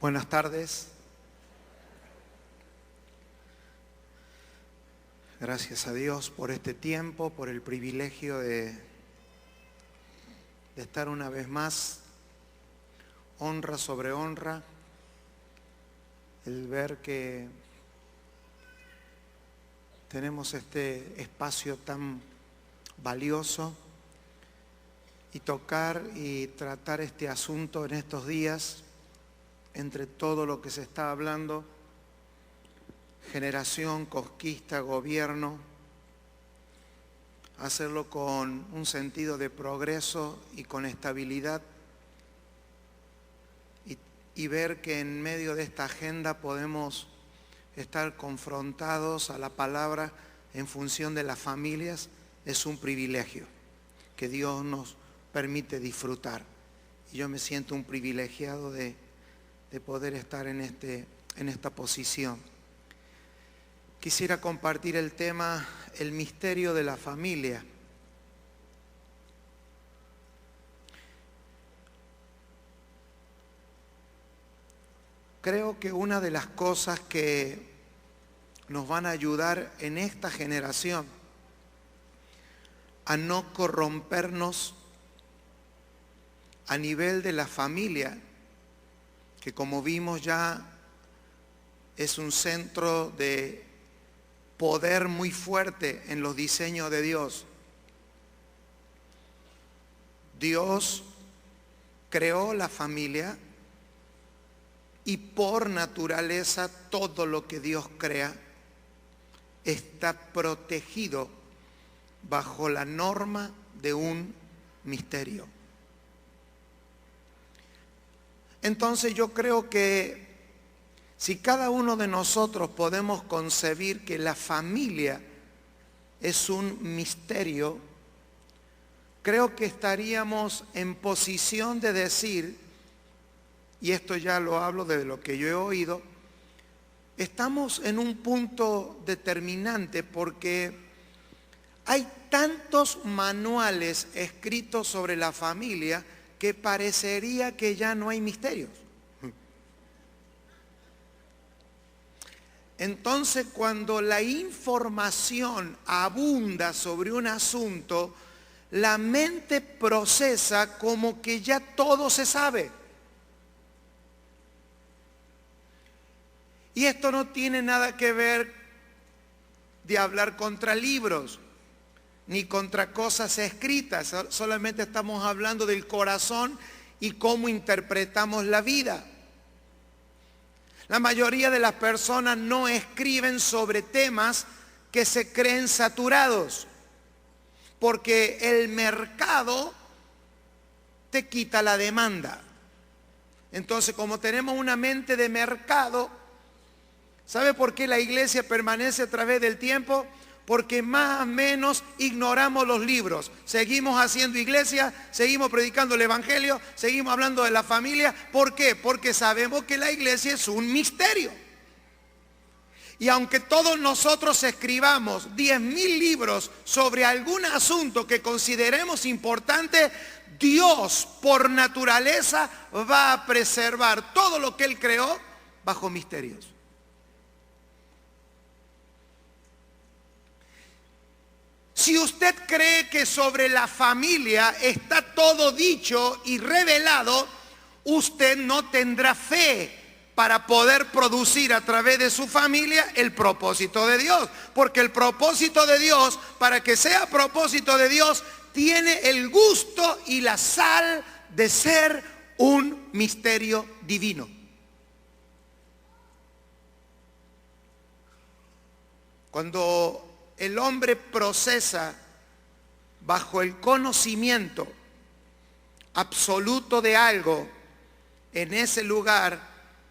Buenas tardes. Gracias a Dios por este tiempo, por el privilegio de estar una vez más, honra sobre honra, el ver que tenemos este espacio tan valioso y tocar y tratar este asunto en estos días, entre todo lo que se está hablando, generación, conquista, gobierno, hacerlo con un sentido de progreso y con estabilidad y ver que en medio de esta agenda podemos estar confrontados a la palabra en función de las familias. Es un privilegio que Dios nos permite disfrutar. Y yo me siento un privilegiado de poder estar en esta posición. Quisiera compartir el tema, el misterio de la familia. Creo que una de las cosas que nos van a ayudar en esta generación a no corrompernos a nivel de la familia, que como vimos ya es un centro de poder muy fuerte en los diseños de Dios. Dios creó la familia y por naturaleza todo lo que Dios crea está protegido bajo la norma de un misterio. Entonces yo creo que si cada uno de nosotros podemos concebir que la familia es un misterio, creo que estaríamos en posición de decir, y esto ya lo hablo de lo que yo he oído, estamos en un punto determinante porque hay tantos manuales escritos sobre la familia que parecería que ya no hay misterios. Entonces, cuando la información abunda sobre un asunto, la mente procesa como que ya todo se sabe. Y esto no tiene nada que ver de hablar contra libros, ni contra cosas escritas. Solamente estamos hablando del corazón y cómo interpretamos la vida. La mayoría de las personas no escriben sobre temas que se creen saturados, porque el mercado te quita la demanda. Entonces, como tenemos una mente de mercado, ¿sabe por qué la iglesia permanece a través del tiempo? Porque más o menos ignoramos los libros. Seguimos haciendo iglesia, seguimos predicando el evangelio, seguimos hablando de la familia. ¿Por qué? Porque sabemos que la iglesia es un misterio. Y aunque todos nosotros escribamos 10,000 libros sobre algún asunto que consideremos importante, Dios por naturaleza va a preservar todo lo que Él creó bajo misterios. Si usted cree que sobre la familia está todo dicho y revelado, usted no tendrá fe para poder producir a través de su familia el propósito de Dios. Porque el propósito de Dios, para que sea propósito de Dios, tiene el gusto y la sal de ser un misterio divino. Cuando el hombre procesa bajo el conocimiento absoluto de algo, en ese lugar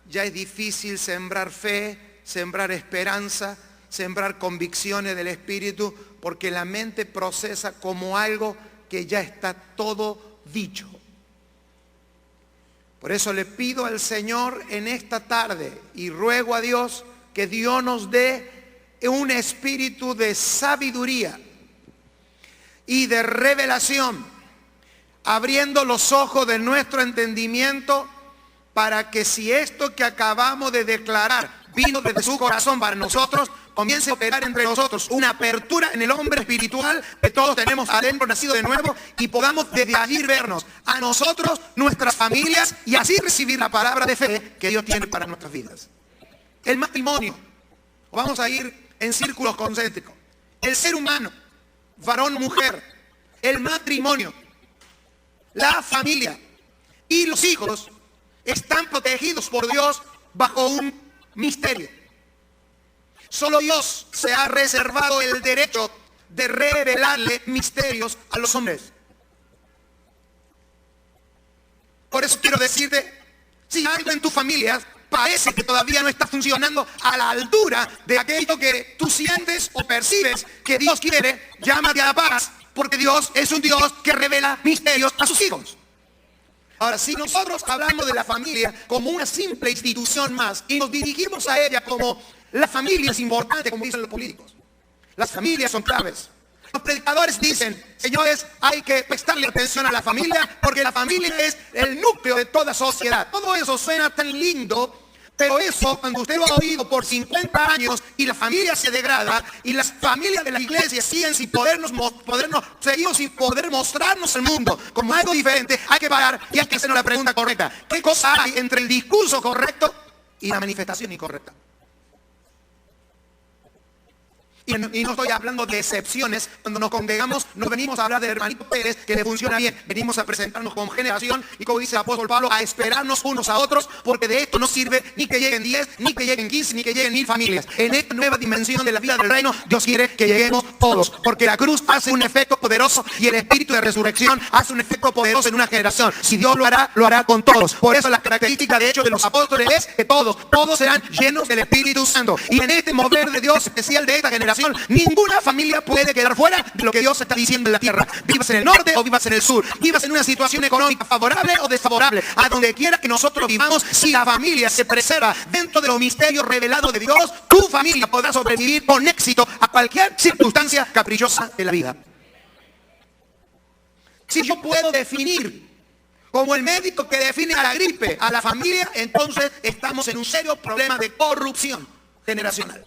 ya es difícil sembrar fe, sembrar esperanza, sembrar convicciones del Espíritu, porque la mente procesa como algo que ya está todo dicho. Por eso le pido al Señor en esta tarde y ruego a Dios que Dios nos dé un espíritu de sabiduría y de revelación, abriendo los ojos de nuestro entendimiento para que si esto que acabamos de declarar vino desde su corazón para nosotros, comience a operar entre nosotros una apertura en el hombre espiritual que todos tenemos adentro, nacido de nuevo, y podamos desde allí vernos a nosotros, nuestras familias, y así recibir la palabra de fe que Dios tiene para nuestras vidas. El matrimonio, vamos a ir en círculos concéntricos. El ser humano, varón, mujer, el matrimonio, la familia y los hijos están protegidos por Dios bajo un misterio. Solo Dios se ha reservado el derecho de revelarle misterios a los hombres. Por eso quiero decirte, si algo en tu familia parece que todavía no está funcionando a la altura de aquello que tú sientes o percibes que Dios quiere, llámate a la paz, porque Dios es un Dios que revela misterios a sus hijos. Ahora, si nosotros hablamos de la familia como una simple institución más y nos dirigimos a ella como la familia es importante, como dicen los políticos, las familias son claves. Los predicadores dicen, señores, hay que prestarle atención a la familia porque la familia es el núcleo de toda sociedad. Todo eso suena tan lindo, pero eso cuando usted lo ha oído por 50 años y la familia se degrada y las familias de la iglesia siguen sin seguimos sin poder mostrarnos al mundo como algo diferente, hay que parar y hay que hacernos la pregunta correcta. ¿Qué cosa hay entre el discurso correcto y la manifestación incorrecta? Y no estoy hablando de excepciones. Cuando nos congregamos, no venimos a hablar del hermanito Pérez, que le funciona bien. Venimos a presentarnos como generación y, como dice el apóstol Pablo, a esperarnos unos a otros, porque de esto no sirve ni que lleguen 10, ni que lleguen 15, ni que lleguen 1000 familias. En esta nueva dimensión de la vida del reino, Dios quiere que lleguemos todos, porque la cruz hace un efecto poderoso y el espíritu de resurrección hace un efecto poderoso en una generación. Si Dios lo hará con todos. Por eso la característica de hecho de los apóstoles es que todos serán llenos del Espíritu Santo. Y en este mover de Dios especial de esta generación, ninguna familia puede quedar fuera de lo que Dios está diciendo en la tierra. Vivas en el norte o vivas en el sur, vivas en una situación económica favorable o desfavorable, a donde quiera que nosotros vivamos, si la familia se preserva dentro de los misterios revelados de Dios, tu familia podrá sobrevivir con éxito a cualquier circunstancia caprichosa de la vida. Si yo puedo definir como el médico que define a la gripe a la familia, entonces estamos en un serio problema de corrupción generacional.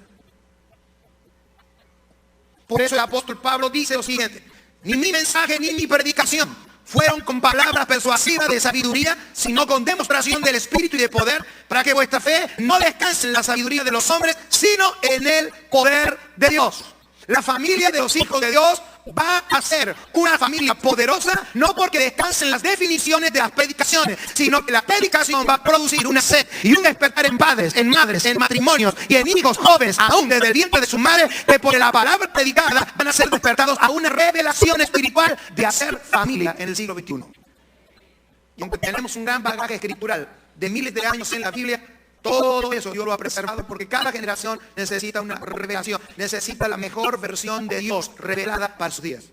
Por eso el apóstol Pablo dice lo siguiente: ni mi mensaje ni mi predicación fueron con palabras persuasivas de sabiduría, sino con demostración del Espíritu y de poder, para que vuestra fe no descanse en la sabiduría de los hombres, sino en el poder de Dios. La familia de los hijos de Dios va a ser una familia poderosa, no porque descansen las definiciones de las predicaciones, sino que la predicación va a producir una sed y un despertar en padres, en madres, en matrimonios y en hijos jóvenes, aún desde el vientre de su madre, que por la palabra predicada van a ser despertados a una revelación espiritual de hacer familia en el siglo XXI. Y aunque tenemos un gran bagaje escritural de miles de años en la Biblia, todo eso Dios lo ha preservado porque cada generación necesita una revelación, necesita la mejor versión de Dios revelada para sus días.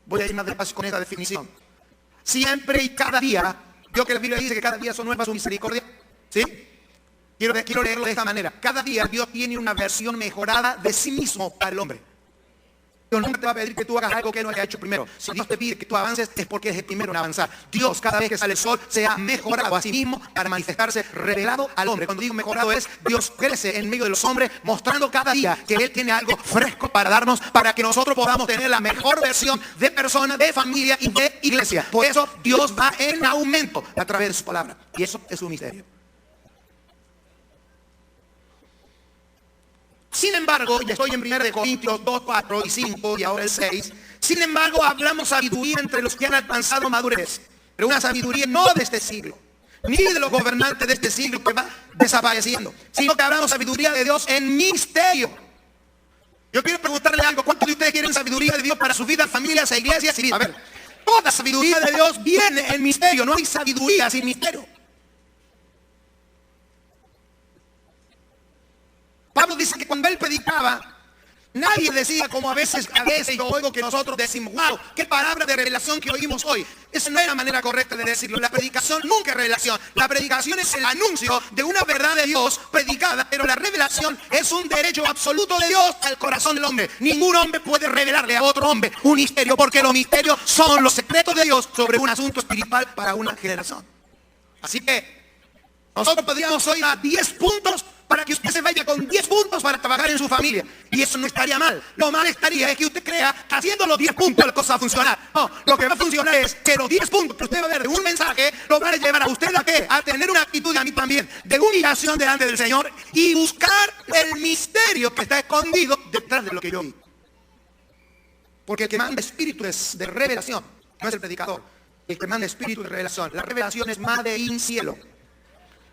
Voy a ir más despacio con esta definición. Siempre y cada día, Dios, que la Biblia dice que cada día son nuevas su misericordia, ¿sí? Quiero leerlo de esta manera. Cada día Dios tiene una versión mejorada de sí mismo para el hombre. Dios nunca te va a pedir que tú hagas algo que Él no haya hecho primero. Si Dios te pide que tú avances, es porque es el primero en avanzar. Dios, cada vez que sale el sol, se ha mejorado a sí mismo para manifestarse revelado al hombre. Cuando digo mejorado es, Dios crece en medio de los hombres, mostrando cada día que Él tiene algo fresco para darnos, para que nosotros podamos tener la mejor versión de persona, de familia y de iglesia. Por eso Dios va en aumento a través de su palabra. Y eso es un misterio. Sin embargo, ya estoy en 1 Corintios 2, 4 y 5 y ahora el 6. Sin embargo, hablamos sabiduría entre los que han alcanzado madurez. Pero una sabiduría no de este siglo, ni de los gobernantes de este siglo que va desapareciendo, sino que hablamos sabiduría de Dios en misterio. Yo quiero preguntarle algo: ¿cuántos de ustedes quieren sabiduría de Dios para sus vidas, familias e iglesias? A ver, toda sabiduría de Dios viene en misterio. No hay sabiduría sin misterio. Pablo dice que cuando él predicaba, nadie decía como a veces yo oigo que nosotros decimos: wow, qué palabra de revelación que oímos hoy. Esa no es la manera correcta de decirlo. La predicación nunca es revelación. La predicación es el anuncio de una verdad de Dios predicada, pero la revelación es un derecho absoluto de Dios al corazón del hombre. Ningún hombre puede revelarle a otro hombre un misterio, porque los misterios son los secretos de Dios sobre un asunto espiritual para una generación. Así que nosotros podríamos hoy a 10 puntos para que usted se vaya con 10 puntos para trabajar en su familia. Y eso no estaría mal. Lo mal estaría es que usted crea que haciendo los 10 puntos la cosa va a funcionar. No, lo que va a funcionar es que los 10 puntos que usted va a ver de un mensaje lo van a llevar a usted a tener una actitud, y a mí también, de humillación delante del Señor y buscar el misterio que está escondido detrás de lo que yo vi. Porque el que manda espíritu es de revelación, no es el predicador. El que manda espíritu de revelación. La revelación es made in cielo.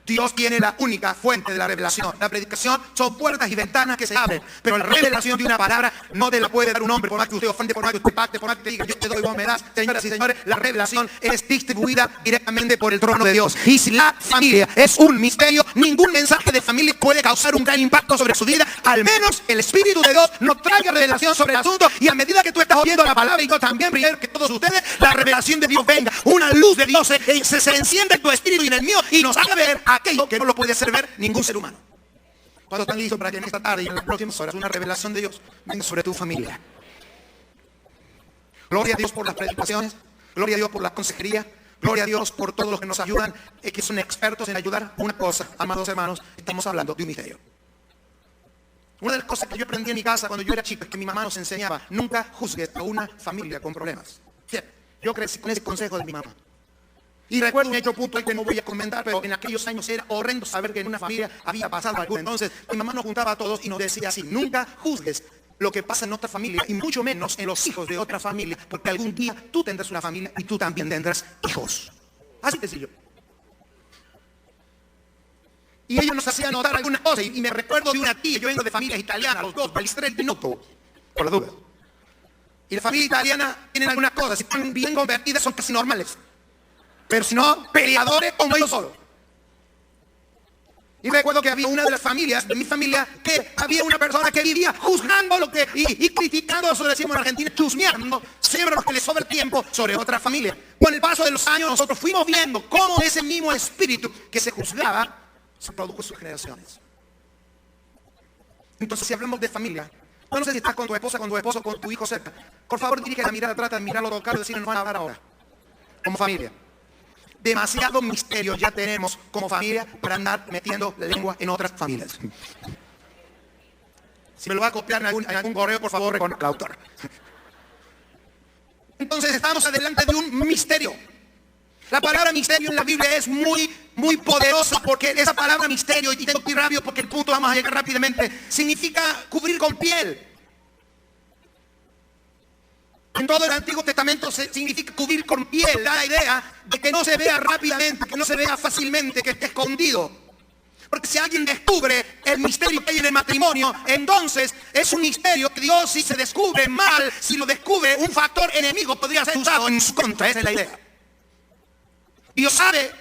Dios tiene la única fuente de la revelación. La predicación son puertas y ventanas que se abren. Pero la revelación de una palabra no te la puede dar un hombre, por más que usted ofende, por más que usted pacte, por más que te diga, yo te doy, vos me das. Señoras y señores, la revelación es distribuida directamente por el trono de Dios. Y si la familia es un misterio, ningún mensaje de familia puede causar un gran impacto sobre su vida. Al menos el Espíritu de Dios no traiga revelación sobre el asunto. Y a medida que tú estás oyendo la palabra, y yo también, primero que todos ustedes, la revelación de Dios venga. Una luz de Dios se enciende en tu espíritu y en el mío y nos haga ver aquello que no lo puede hacer ver ningún ser humano. ¿Cuándo están listos para que en esta tarde y en las próximas horas una revelación de Dios venga sobre tu familia? Gloria a Dios por las predicaciones, gloria a Dios por la consejería, gloria a Dios por todos los que nos ayudan, que son expertos en ayudar. Una cosa, amados hermanos, estamos hablando de un misterio. Una de las cosas que yo aprendí en mi casa cuando yo era chico es que mi mamá nos enseñaba: nunca juzgues a una familia con problemas. Sí, yo crecí con ese consejo de mi mamá. Y recuerdo un hecho puntual que no voy a comentar, pero en aquellos años era horrendo saber que en una familia había pasado algo. Entonces mi mamá nos juntaba a todos y nos decía así: nunca juzgues lo que pasa en otra familia, y mucho menos en los hijos de otra familia, porque algún día tú tendrás una familia y tú también tendrás hijos. Así de sencillo. Y ella nos hacía notar algunas cosas, y me recuerdo de una tía. Yo vengo de familias italianas, los dos, Ballestretti y Noto, por la duda. Y la familia italiana tienen algunas cosas, si están bien convertidas son casi normales. Pero si no, peleadores como yo solo. Y recuerdo que había una de las familias, de mi familia, que había una persona que vivía juzgando lo que, y criticando, eso decimos en Argentina, chusmeando, siempre lo que le sobra el tiempo sobre otra familia. Con el paso de los años nosotros fuimos viendo cómo ese mismo espíritu que se juzgaba se produjo en sus generaciones. Entonces, si hablamos de familia, no sé si estás con tu esposa, con tu esposo, con tu hijo cerca, por favor dirige la mirada, trata de mirarlo, tocarlo y decirle: no van a hablar ahora, como familia. Demasiado misterio ya tenemos como familia para andar metiendo la lengua en otras familias. Si me lo va a copiar en algún correo, por favor, reconozca al autor. Entonces estamos adelante de un misterio. La palabra misterio en la Biblia es muy poderosa, porque esa palabra misterio, y tengo que ir rápido porque el punto vamos a llegar rápidamente, significa cubrir con piel. En todo el Antiguo Testamento significa cubrir con piel. Da la idea de que no se vea rápidamente, que no se vea fácilmente, que esté escondido. Porque si alguien descubre el misterio que hay en el matrimonio, entonces es un misterio que Dios, si se descubre mal, si lo descubre un factor enemigo, podría ser usado en su contra. Esa es la idea. Dios sabe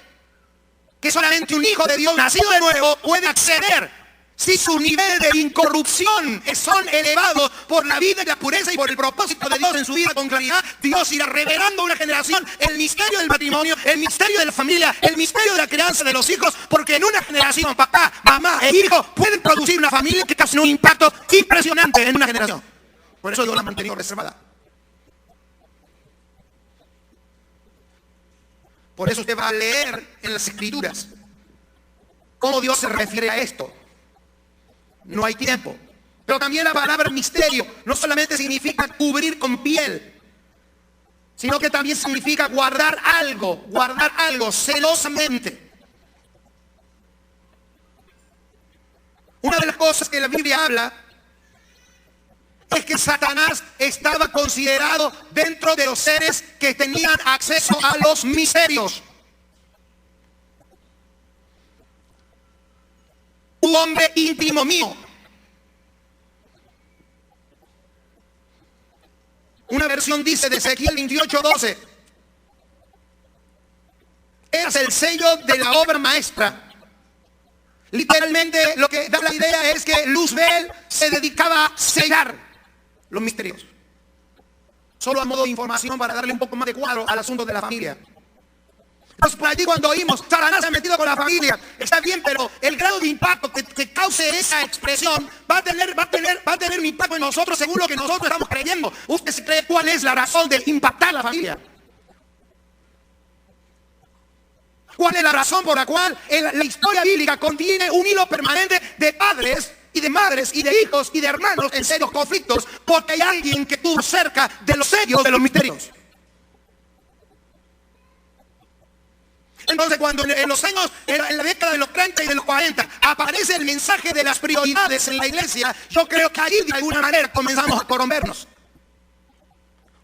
que solamente un hijo de Dios nacido de nuevo puede acceder. Si su nivel de incorrupción son elevados por la vida y la pureza y por el propósito de Dios en su vida con claridad, Dios irá revelando a una generación el misterio del matrimonio, el misterio de la familia, el misterio de la crianza de los hijos, porque en una generación papá, mamá e hijo pueden producir una familia que causa un impacto impresionante en una generación. Por eso Dios la ha mantenido reservada. Por eso usted va a leer en las Escrituras cómo Dios se refiere a esto. No hay tiempo. Pero también la palabra misterio no solamente significa cubrir con piel, sino que también significa guardar algo celosamente. Una de las cosas que la Biblia habla es que Satanás estaba considerado dentro de los seres que tenían acceso a los misterios. Un hombre íntimo mío. Una versión dice de Ezequiel 28:12: eras el sello de la obra maestra. Literalmente lo que da la idea es que Luzbel se dedicaba a sellar los misterios. Solo a modo de información para darle un poco más de cuadro al asunto de la familia. Entonces por allí cuando oímos Satanás se ha metido con la familia, está bien, pero el grado de impacto que cause esa expresión va a tener un impacto en nosotros según lo que nosotros estamos creyendo. ¿Usted se cree cuál es la razón de impactar la familia? ¿Cuál es la razón por la cual la historia bíblica contiene un hilo permanente de padres y de madres y de hijos y de hermanos en serios conflictos? Porque hay alguien que estuvo cerca de los sellos de los misterios. Entonces, cuando en los años, en la década de los 30 y de los 40, aparece el mensaje de las prioridades en la iglesia, yo creo que ahí de alguna manera comenzamos a corrompernos.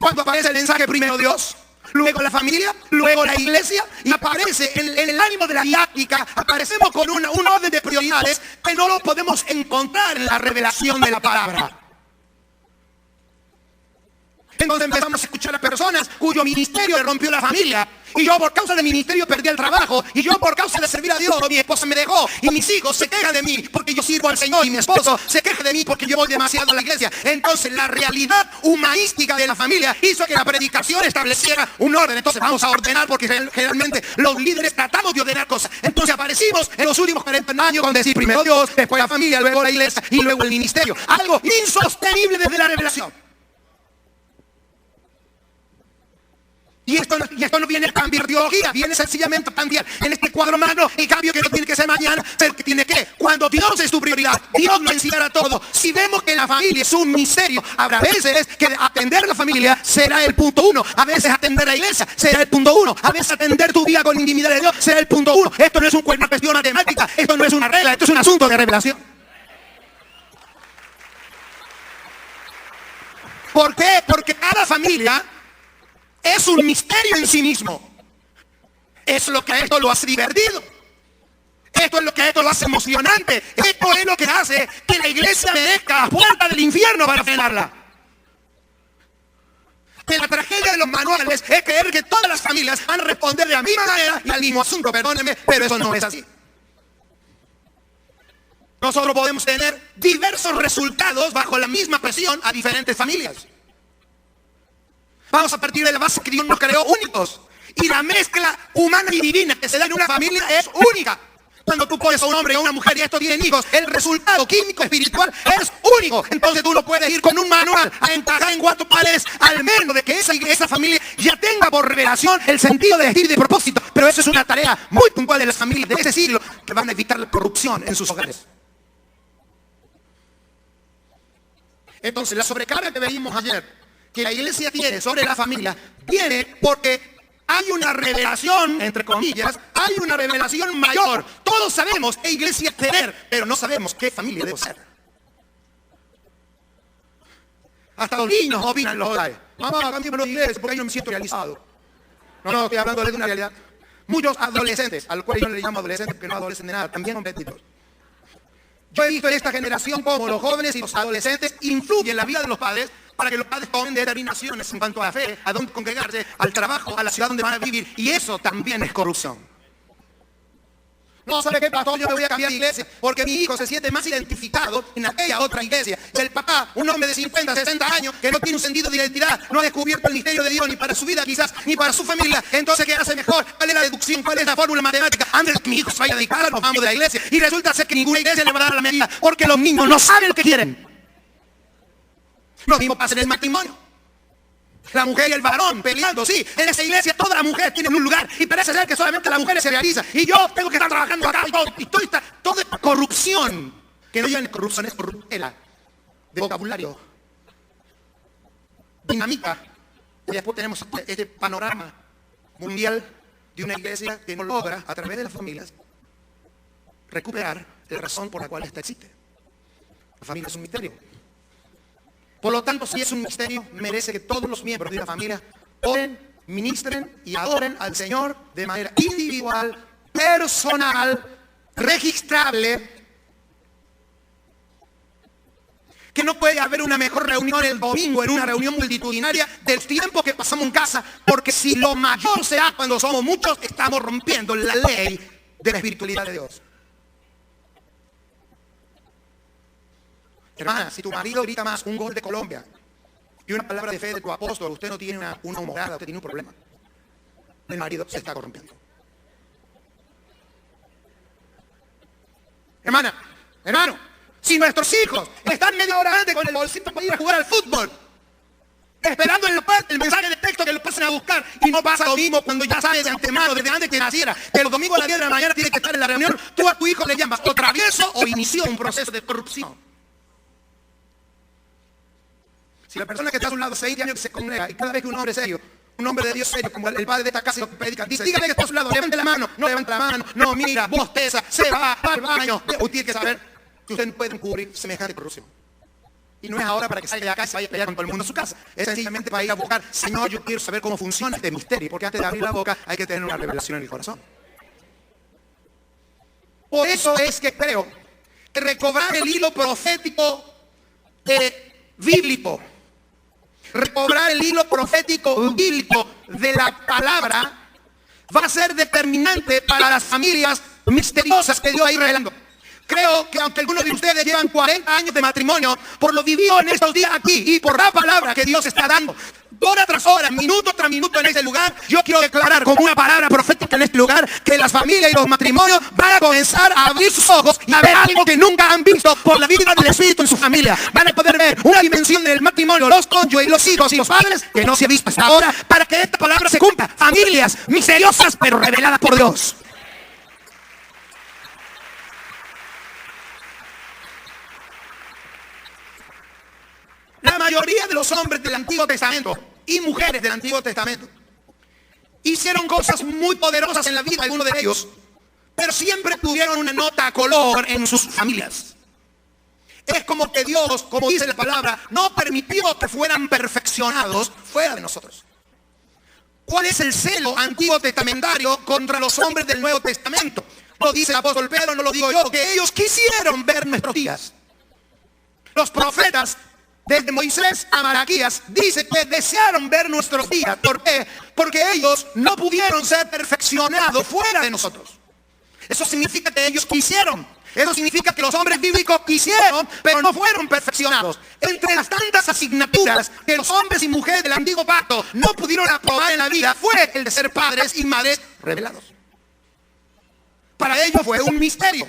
Cuando aparece el mensaje, primero Dios, luego la familia, luego la iglesia, y aparece en el ánimo de la didáctica, aparecemos con un orden de prioridades que no lo podemos encontrar en la revelación de la palabra. Entonces empezamos a escuchar a personas cuyo ministerio le rompió la familia. Y yo por causa de mi ministerio perdí el trabajo. Y yo por causa de servir a Dios, mi esposa me dejó. Y mis hijos se quejan de mí porque yo sirvo al Señor. Y mi esposo se queja de mí porque yo voy demasiado a la iglesia. Entonces la realidad humanística de la familia hizo que la predicación estableciera un orden. Entonces vamos a ordenar porque generalmente los líderes tratamos de ordenar cosas. Entonces aparecimos en los últimos 40 años con decir primero Dios, después la familia, luego la iglesia y luego el ministerio. Algo insostenible desde la revelación. Y esto no viene a cambiar ideología, viene sencillamente a cambiar en este cuadro magno el cambio que no tiene que ser mañana, pero que tiene que, cuando Dios es tu prioridad, Dios lo encierra todo. Si vemos que la familia es un misterio, habrá veces que atender a la familia será el punto 1, a veces atender a la iglesia será el punto 1, a veces atender tu vida con intimidad de Dios será el punto 1. Esto no es una cuestión matemática, esto no es una regla, esto es un asunto de revelación. ¿Por qué? Porque cada familia es un misterio en sí mismo. Es lo que a esto lo hace divertido. Esto es lo que a esto lo hace emocionante. Esto es lo que hace que la iglesia merezca la puerta del infierno para frenarla. Que la tragedia de los manuales es creer que todas las familias van a responder de la misma manera y al mismo asunto. Perdónenme, pero eso no es así. Nosotros podemos tener diversos resultados bajo la misma presión a diferentes familias. Vamos a partir de la base que Dios nos creó únicos. Y la mezcla humana y divina que se da en una familia es única. Cuando tú pones a un hombre y a una mujer y estos tienen hijos, el resultado químico espiritual es único. Entonces tú no puedes ir con un manual a encajar en 4 paredes, al menos de que esa familia ya tenga por revelación el sentido de vestir y de propósito. Pero eso es una tarea muy puntual de las familias de ese siglo que van a evitar la corrupción en sus hogares. Entonces la sobrecarga que veíamos ayer, que la iglesia tiene sobre la familia, viene porque hay una revelación, entre comillas, hay una revelación mayor. Todos sabemos qué iglesia tener, pero no sabemos qué familia debe ser. Hasta los niños opinan en los hogares. Mamá, cambiémonos de iglesia porque ahí no me siento realizado. No, estoy hablando de una realidad. Muchos adolescentes, a los cuales yo no les llamo adolescentes porque no adolecen de nada, también son benditos. Yo he visto en esta generación cómo los jóvenes y los adolescentes influyen en la vida de los padres para que los padres tomen determinaciones en cuanto a la fe, a dónde congregarse, al trabajo, a la ciudad donde van a vivir. Y eso también es corrupción. No, ¿sabe qué, pastor? Yo me voy a cambiar de iglesia porque mi hijo se siente más identificado en aquella otra iglesia. El papá, un hombre de 50, 60 años, que no tiene un sentido de identidad, no ha descubierto el misterio de Dios ni para su vida quizás, ni para su familia. Entonces, ¿qué hace mejor? ¿Cuál es la deducción? ¿Cuál es la fórmula matemática? Antes que mi hijo se vaya a dedicar, nos vamos de la iglesia. Y resulta ser que ninguna iglesia le va a dar la medida porque los niños no saben lo que quieren. Lo mismo pasa en el matrimonio. La mujer y el varón peleando, sí. En esa iglesia todas las mujeres tienen un lugar y parece ser que solamente las mujeres se realizan. Y yo tengo que estar trabajando acá y toda esta corrupción, que no llevan corrupción, es corruptela de vocabulario, dinámica. Y después tenemos este panorama mundial de una iglesia que no logra, a través de las familias, recuperar la razón por la cual esta existe. La familia es un misterio. Por lo tanto, si es un misterio, merece que todos los miembros de la familia oren, ministren y adoren al Señor de manera individual, personal, registrable. Que no puede haber una mejor reunión el domingo en una reunión multitudinaria del tiempo que pasamos en casa, porque si lo mayor se da cuando somos muchos, estamos rompiendo la ley de la espiritualidad de Dios. Hermana, si tu marido grita más un gol de Colombia y una palabra de fe de tu apóstol, usted no tiene una humorada, usted tiene un problema. El marido se está corrompiendo. Hermano, si nuestros hijos están media hora antes con el bolsito para ir a jugar al fútbol, esperando en la puerta el mensaje de texto que lo pasen a buscar. Y no pasa lo mismo cuando ya sabes de antemano, desde antes que naciera, que los domingos a las 10 de la mañana tiene que estar en la reunión. Tú a tu hijo le llamas o travieso o inició un proceso de corrupción. Si la persona que está a un lado 6 años que se congrega y cada vez que un hombre serio, un hombre de Dios serio, como el padre de esta casa lo predica, dice, dígale que está a su lado, levante la mano, no levante la mano, no mira, bosteza, se va al baño. Usted tiene que saber que usted no puede encubrir semejante corrupción. Y no es ahora para que salga de acá y se vaya a pelear con todo el mundo en su casa. Es sencillamente para ir a buscar, Señor, yo quiero saber cómo funciona este misterio, porque antes de abrir la boca hay que tener una revelación en el corazón. Por eso es que creo que recobrar el hilo profético bíblico, recobrar el hilo profético bíblico de la palabra va a ser determinante para las familias misteriosas que Dios va a ir revelando. Creo que aunque algunos de ustedes llevan 40 años de matrimonio, por lo vivido en estos días aquí y por la palabra que Dios está dando, hora tras hora, minuto tras minuto en ese lugar, yo quiero declarar como una palabra profética en este lugar que las familias y los matrimonios van a comenzar a abrir sus ojos y a ver algo que nunca han visto por la vida del Espíritu en su familia. Van a poder ver una dimensión del matrimonio, los cónyuges, los hijos y los padres que no se ha visto hasta ahora, para que esta palabra se cumpla. Familias misteriosas pero reveladas por Dios. La mayoría de los hombres del Antiguo Testamento y mujeres del Antiguo Testamento hicieron cosas muy poderosas en la vida de algunos de ellos, pero siempre tuvieron una nota a color en sus familias. Es como que Dios, como dice la palabra, no permitió que fueran perfeccionados fuera de nosotros. ¿Cuál es el celo antiguo testamentario contra los hombres del Nuevo Testamento? Lo dice el apóstol Pedro, no lo digo yo, que ellos quisieron ver nuestros días. Los profetas, desde Moisés a Malaquías, dice que desearon ver nuestros días. ¿Por qué? Porque ellos no pudieron ser perfeccionados fuera de nosotros. Eso significa que ellos quisieron. Eso significa que los hombres bíblicos quisieron, pero no fueron perfeccionados. Entre las tantas asignaturas que los hombres y mujeres del antiguo pacto no pudieron aprobar en la vida, fue el de ser padres y madres revelados. Para ellos fue un misterio.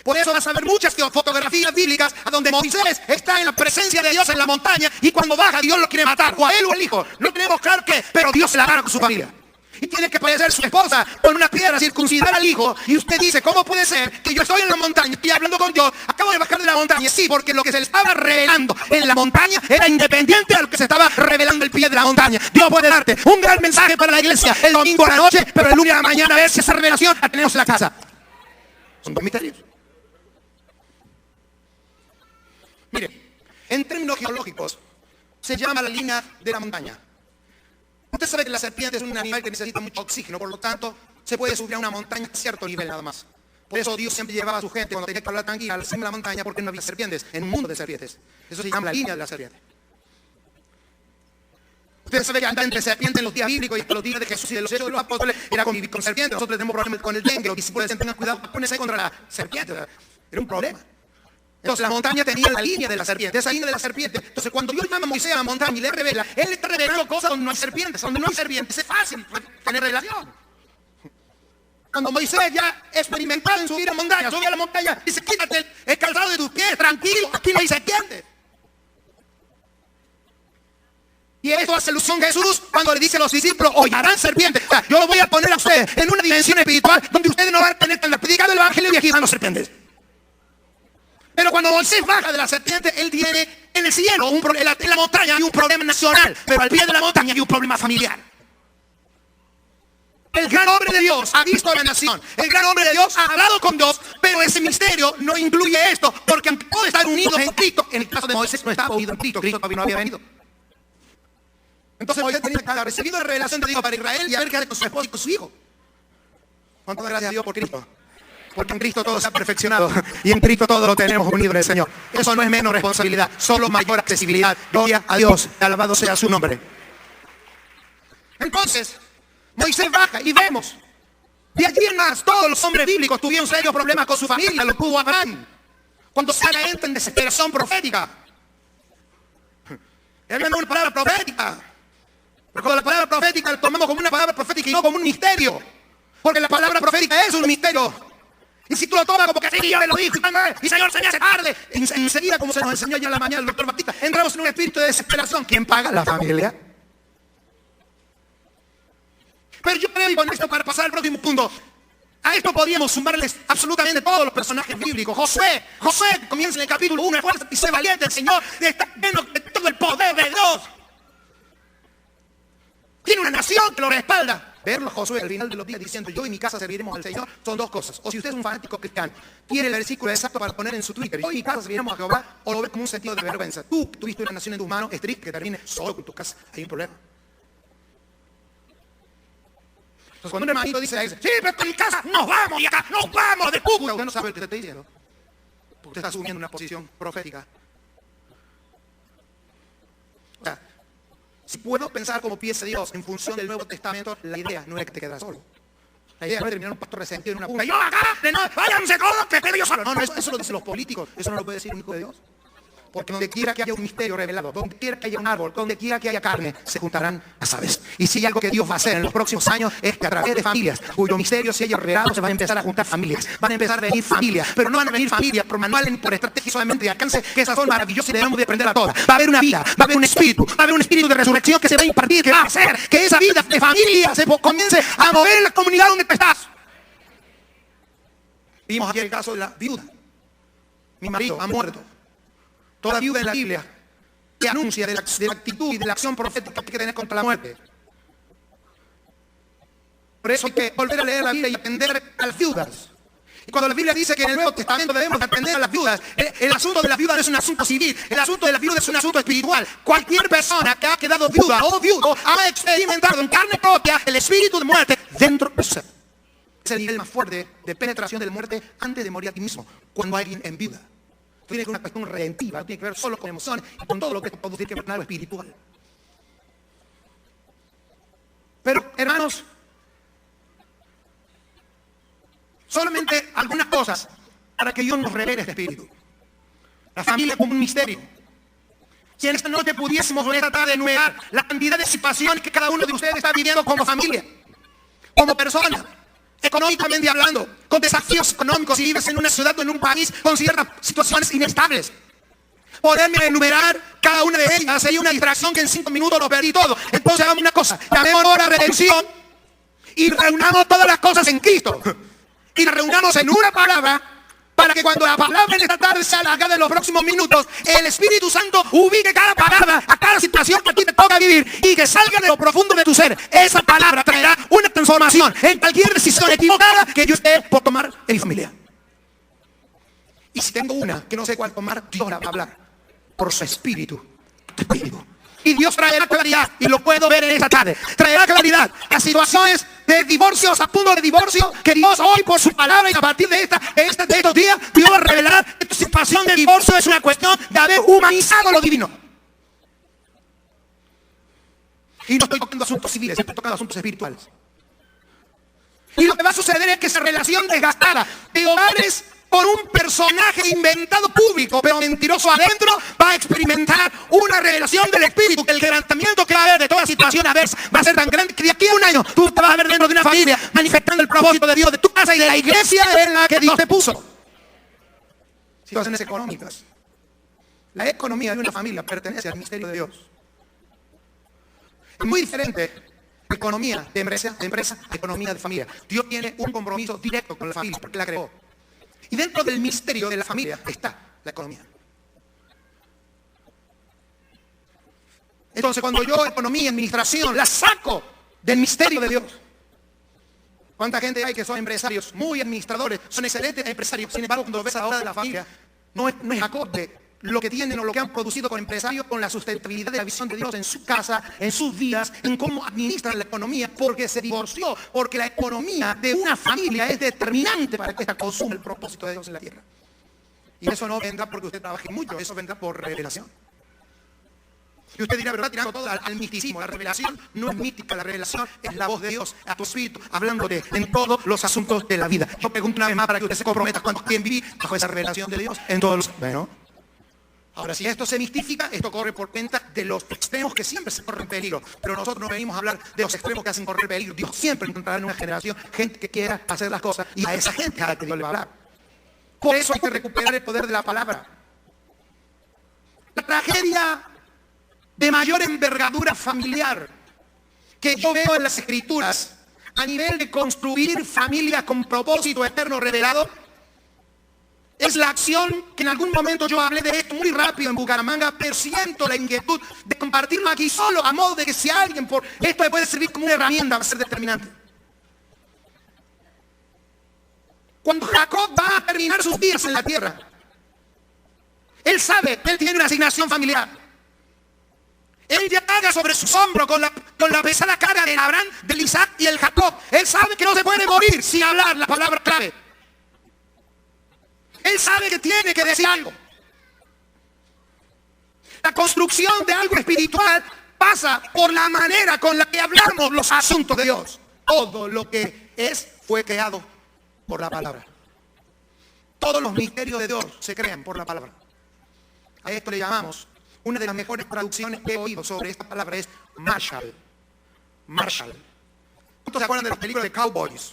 Por eso vas a ver muchas fotografías bíblicas a donde Moisés está en la presencia de Dios en la montaña y cuando baja Dios lo quiere matar, o a él o al hijo. No tenemos claro qué, pero Dios se la gana con su familia. Y tiene que parecer su esposa con una piedra, circuncidar al hijo. Y usted dice, ¿cómo puede ser que yo estoy en la montaña, estoy hablando con Dios, acabo de bajar de la montaña? Sí, porque lo que se le estaba revelando en la montaña era independiente a lo que se estaba revelando el pie de la montaña. Dios puede darte un gran mensaje para la iglesia el domingo a la noche, pero el lunes a la mañana a ver si esa revelación la tenemos en la casa. Son dos misterios. Mire, en términos geológicos, se llama la línea de la montaña. Usted sabe que la serpiente es un animal que necesita mucho oxígeno, por lo tanto, se puede subir a una montaña a cierto nivel nada más. Por eso Dios siempre llevaba a su gente cuando tenía que hablar tranquila a la cima de la montaña, porque no había serpientes, en un mundo de serpientes. Eso se llama la línea de la serpiente. Usted sabe que andar entre serpientes en los días bíblicos y hasta los días de Jesús y de los hechos de los apóstoles era convivir con serpientes. Nosotros tenemos problemas con el dengue, los discípulos decían, tengan cuidado, pónganse contra la serpiente. Era un problema. Entonces la montaña tenía la línea de la serpiente, esa línea de la serpiente. Entonces cuando Dios llama a Moisés a la montaña y le revela, Él está revelando cosas donde no hay serpientes. Donde no hay serpientes es fácil tener relación. Cuando Moisés ya experimentado en subir a montaña, sube a la montaña, dice, quítate el calzado de tus pies, tranquilo, aquí no hay serpientes. Y esto hace alusión a Jesús cuando le dice a los discípulos, hollarán serpientes. O sea, yo lo voy a poner a ustedes en una dimensión espiritual donde ustedes no van a tener que andar predicando el evangelio y aquí van los serpientes. Pero cuando Moisés baja de la serpiente, él tiene en el cielo, en la montaña hay un problema nacional, pero al pie de la montaña hay un problema familiar. El gran hombre de Dios ha visto a la nación, el gran hombre de Dios ha hablado con Dios, pero ese misterio no incluye esto, porque aunque puede estar unidos en Cristo, en el caso de Moisés no estaba unido en Cristo, Cristo todavía no había venido. Entonces Moisés tenía que haber recibido la revelación de Dios para Israel y haber quedado con su esposa y con su hijo. ¿Cuántas gracias a Dios por Cristo? Porque en Cristo todo se ha perfeccionado y en Cristo todo lo tenemos unido en el Señor. Eso no es menos responsabilidad, solo mayor accesibilidad. Gloria a Dios, alabado sea su nombre. Entonces, Moisés baja y vemos. De allí en más, todos los hombres bíblicos tuvieron serios problemas con su familia, lo tuvo Abraham. Cuando Sara entra en desesperación profética. Él viene una palabra profética. Pero cuando la palabra profética la tomamos como una palabra profética y no como un misterio. Porque la palabra profética es un misterio. Y si tú lo tomas como que sí, yo me lo dijo, y Señor, se me hace tarde. Enseguida, como se nos enseñó ya en la mañana el doctor Batista, entramos en un espíritu de desesperación. ¿Quién paga? La familia. Pero yo creo, y con esto para pasar al próximo punto, a esto podríamos sumarles absolutamente todos los personajes bíblicos. Josué comienza en el capítulo 1, esfuérzate y sé valiente, el Señor está lleno de todo el poder de Dios. Tiene una nación que lo respalda. Verlo Josué al final de los días diciendo, yo y mi casa serviremos al Señor, son dos cosas. O si usted es un fanático cristiano, tiene el versículo exacto para poner en su Twitter, yo y mi casa serviremos a Jehová, o lo ve como un sentido de vergüenza. Tú tuviste una nación en tus manos, es triste que termine solo con tu casa, hay un problema. Entonces cuando un hermanito dice, sí, pero con mi casa nos vamos y acá nos vamos de Cúcuta, usted no sabe lo que te está diciendo, porque usted está asumiendo una posición profética. O sea, si puedo pensar como piensa Dios en función del Nuevo Testamento, la idea no es que te quedas solo. La idea no es terminar un pastor resentido en una punta. Yo acá, no, váyanse todos, que quede yo solo. No, eso lo dicen los políticos, eso no lo puede decir un hijo de Dios. Porque donde quiera que haya un misterio revelado, donde quiera que haya un árbol, donde quiera que haya carne, se juntarán las aves. Y si hay algo que Dios va a hacer en los próximos años, es que a través de familias, cuyo misterio se haya revelado, se van a empezar a juntar familias. Van a empezar a venir familias, pero no van a venir familias por manual ni por estrategia solamente de alcance, que esas son maravillosas y debemos de aprender a todas. Va a haber una vida, va a haber un espíritu de resurrección que se va a impartir, que va a hacer que esa vida de familia se comience a mover en la comunidad donde tú estás. Vimos aquí el caso de la viuda. Mi marido ha muerto. Toda viuda en la Biblia que anuncia de la actitud y de la acción profética que hay que tener contra la muerte. Por eso hay que volver a leer la Biblia y atender a las viudas. Y cuando la Biblia dice que en el Nuevo Testamento debemos atender a las viudas, el asunto de la viuda no es un asunto civil, el asunto de la viuda es un asunto espiritual. Cualquier persona que ha quedado viuda o viudo ha experimentado en carne propia el espíritu de muerte dentro de su ser. Es el nivel más fuerte de penetración de la muerte antes de morir a ti mismo, cuando alguien en viuda. Tiene que ver una cuestión redentiva, tiene que ver solo con emociones y con todo lo que tiene que ver con algo espiritual. Pero, hermanos, solamente algunas cosas para que Dios nos revele este espíritu. La familia como un misterio. Si en esta noche pudiésemos en esta tarde enumerar la cantidad de situaciones que cada uno de ustedes está viviendo como familia, como persona, económicamente hablando, con desafíos económicos, si vives en una ciudad o en un país con ciertas situaciones inestables. Poderme enumerar cada una de ellas sería una distracción que en 5 minutos lo perdí todo. Entonces hagamos una cosa, llamemos ahora redención y reunamos todas las cosas en Cristo. Y las reunamos en una palabra para que cuando la palabra en esta tarde salga acá de los próximos minutos, el Espíritu Santo ubique cada palabra a cada situación que a ti te toca vivir y que salga de lo profundo de tu ser. Esa palabra traerá una transformación en cualquier decisión equivocada que yo esté por tomar en mi familia. Y si tengo una que no sé cuál tomar, Dios la va a hablar por su Espíritu. Y Dios traerá claridad, y lo puedo ver en esta tarde. Traerá claridad a situaciones de divorcios, a punto de divorcio, que Dios hoy por su palabra y a partir de estos días, Dios va a revelar que tu situación de divorcio es una cuestión de haber humanizado lo divino. Y no estoy tocando asuntos civiles, estoy tocando asuntos espirituales. Y lo que va a suceder es que esa relación desgastada de hogares por un personaje inventado público, pero mentiroso adentro, va a experimentar una revelación del Espíritu, que el quebrantamiento que va a haber de toda situación adversa va a ser tan grande que de aquí a un año tú te vas a ver dentro de una familia manifestando el propósito de Dios, de tu casa y de la iglesia en la que Dios te puso. Situaciones económicas. La economía de una familia pertenece al misterio de Dios. Es muy diferente la economía de empresa a economía de familia. Dios tiene un compromiso directo con la familia porque la creó. Y dentro del misterio de la familia está la economía. Entonces, cuando yo economía y administración la saco del misterio de Dios. ¿Cuánta gente hay que son empresarios, muy administradores, son excelentes empresarios? Sin embargo, cuando lo ves a la hora de la familia, no es acorde lo que tienen o lo que han producido como empresarios con la sustentabilidad de la visión de Dios en su casa, en sus vidas, en cómo administran la economía, porque se divorció, porque la economía de una familia es determinante para que ésta consuma el propósito de Dios en la tierra. Y eso no vendrá porque usted trabaje mucho, eso vendrá por revelación. Y usted dirá, pero está tirando todo al misticismo. La revelación no es mística, la revelación es la voz de Dios a tu espíritu, hablándote en todos los asuntos de la vida. Yo pregunto una vez más para que usted se comprometa cuánto quieren vivir bajo esa revelación de Dios en todos los... Bueno, ahora, si esto se mistifica, esto corre por cuenta de los extremos que siempre se corren peligro. Pero nosotros no venimos a hablar de los extremos que hacen correr peligro. Dios siempre encontrará en una generación gente que quiera hacer las cosas y a esa gente a la que Dios le va a hablar. Por eso hay que recuperar el poder de la palabra. La tragedia de mayor envergadura familiar que yo veo en las Escrituras a nivel de construir familias con propósito eterno revelado, es la acción que en algún momento yo hablé de esto muy rápido en Bucaramanga, pero siento la inquietud de compartirlo aquí solo a modo de que si alguien por esto le puede servir como una herramienta, va a ser determinante. Cuando Jacob va a terminar sus días en la tierra, él sabe que él tiene una asignación familiar. Él ya carga sobre sus hombros con la pesada carga de Abraham, del Isaac y el Jacob. Él sabe que no se puede morir sin hablar la palabra clave. Él sabe que tiene que decir algo. La construcción de algo espiritual pasa por la manera con la que hablamos los asuntos de Dios. Todo lo que es fue creado por la palabra. Todos los misterios de Dios se crean por la palabra. A esto le llamamos, una de las mejores traducciones que he oído sobre esta palabra es Marshall. Marshall. ¿Cuántos se acuerdan de las películas de cowboys?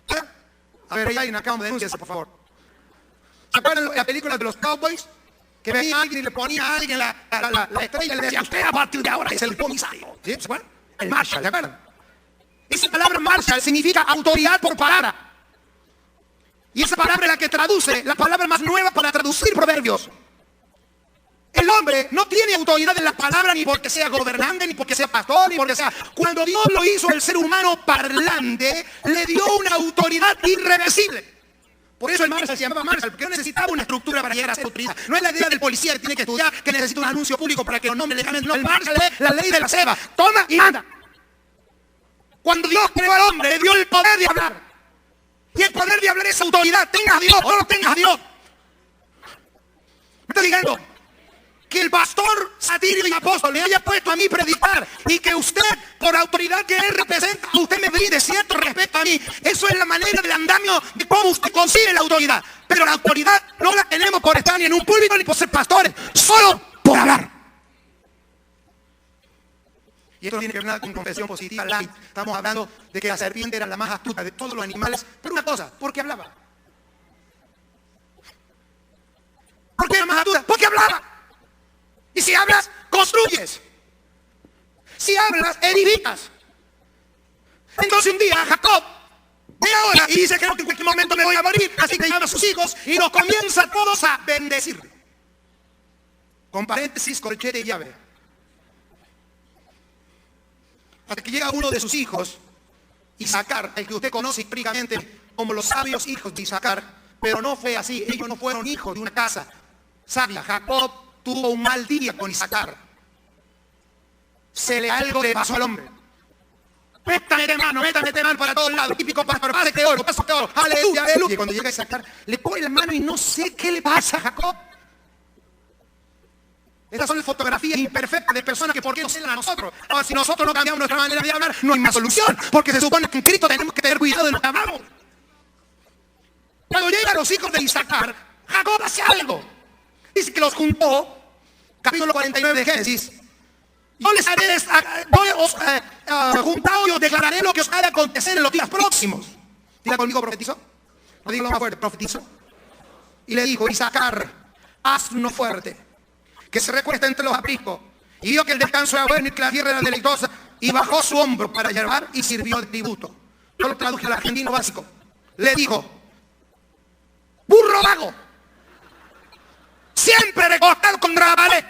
¿Eh? A ver, hay alguien acá, denúnciese, por favor. ¿Se acuerdan de la película de los cowboys? Que venía alguien y le ponía a alguien la estrella y le decía, usted a partir de ahora es el comisario. ¿Sí? ¿Se acuerdan? El Marshall, ¿se acuerdan? Esa palabra Marshall significa autoridad por palabra. Y esa palabra es la que traduce, la palabra más nueva para traducir proverbios. El hombre no tiene autoridad en las palabras ni porque sea gobernante, ni porque sea pastor, ni porque sea... Cuando Dios lo hizo el ser humano parlante, le dio una autoridad irreversible. Por eso el Marshall se llamaba Marshall, porque no necesitaba una estructura para llegar a ser autoridad. No es la idea del policía que tiene que estudiar, que necesita un anuncio público para que los nombres le ganen. No, el Marshall es la ley de la selva. Toma y manda. Cuando Dios creó al hombre, le dio el poder de hablar. Y el poder de hablar es autoridad. Tengas a Dios o no tengas a Dios. Me está diciendo que el pastor satírico y apóstol me haya puesto a mí predicar y que usted, por autoridad que él representa, usted me brinde cierto respeto a mí. Eso es la manera del andamio de cómo usted consigue la autoridad. Pero la autoridad no la tenemos por estar ni en un púlpito ni por ser pastores, solo por hablar. Y esto tiene que ver con confesión positiva light. Estamos hablando de que la serpiente era la más astuta de todos los animales. Pero una cosa, ¿por qué hablaba? ¿Por qué era más astuta? Porque hablaba. Y si hablas, construyes. Si hablas, edificas. Entonces un día Jacob ve ahora y dice, creo que en cualquier momento me voy a morir. Así que llama a sus hijos y los comienza todos a bendecir. Con paréntesis, corchete y llave. Hasta que llega uno de sus hijos, Isaacar, el que usted conoce históricamente como los sabios hijos de Isaacar, pero no fue así. Ellos no fueron hijos de una casa sabia. Jacob tuvo un mal día con Isaacar. Algo le pasó al hombre. Métame mano para todos lados. Típico pájaro, pase que oro, paso que oro. Aleluya, aleluya. Y cuando llega Isaacar, le pone la mano y no sé qué le pasa a Jacob. Estas son las fotografías imperfectas de personas que por qué nos celan a nosotros. Ahora, si nosotros no cambiamos nuestra manera de hablar, no hay más solución. Porque se supone que en Cristo tenemos que tener cuidado de lo que hablamos. Cuando llegan los hijos de Isaacar, Jacob hace algo. Dice que los juntó, capítulo 49 de Génesis. Yo les haré, juntado y os declararé lo que os ha de acontecer en los días próximos. Diga conmigo, profetizó. No digo lo más fuerte, profetizó. Y le dijo, Isaacar, asno fuerte, que se recuesta entre los apriscos. Y vio que el descanso era bueno y que la tierra era deleitosa. Y bajó su hombro para llevar y sirvió de tributo. Yo lo traduje al argentino básico. Le dijo, burro vago, siempre recostado contra la pared,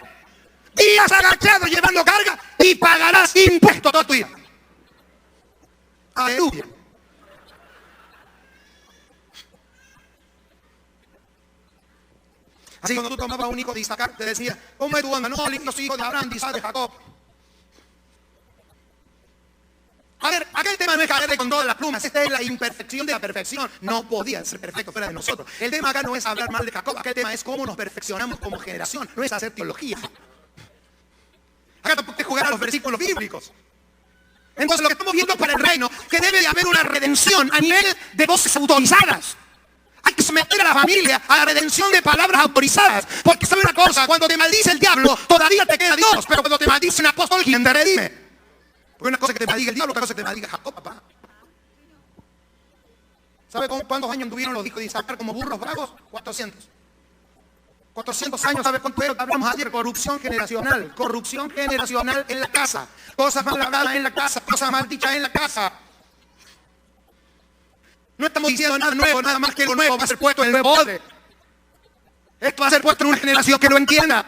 días agachados llevando carga y pagarás impuestos toda tu vida. Aleluya. Así cuando tú tomabas un hijo de Isaacar, te decía, ¿cómo es tu onda? No, lindos hijos de Abraham, de Isaac, de Jacob. A ver, aquel tema no es caerle con todas las plumas, esta es la imperfección de la perfección. No podía ser perfecto fuera de nosotros. El tema acá no es hablar mal de Jacob, aquel tema es cómo nos perfeccionamos como generación, no es hacer teología. Acá tampoco es jugar a los versículos bíblicos. Entonces lo que estamos viendo para el reino, que debe de haber una redención a nivel de voces autorizadas. Hay que someter a la familia a la redención de palabras autorizadas. Porque sabe una cosa, cuando te maldice el diablo, todavía te queda Dios. Pero cuando te maldice un apóstol, ¿quién te redime? Porque una cosa es que te maldiga el diablo, otra cosa es que te maldiga Jacob, papá. ¿Sabe cuántos años tuvieron los hijos de Isaacar como burros bravos? 400. 400 años, ¿sabe cuánto era? Hablamos ayer, corrupción generacional en la casa. Cosas mal habladas en la casa, cosas mal dichas en la casa. No estamos diciendo nada nuevo, nada más que lo nuevo va a ser puesto en el nuevo orden. Esto va a ser puesto en una generación que lo entienda.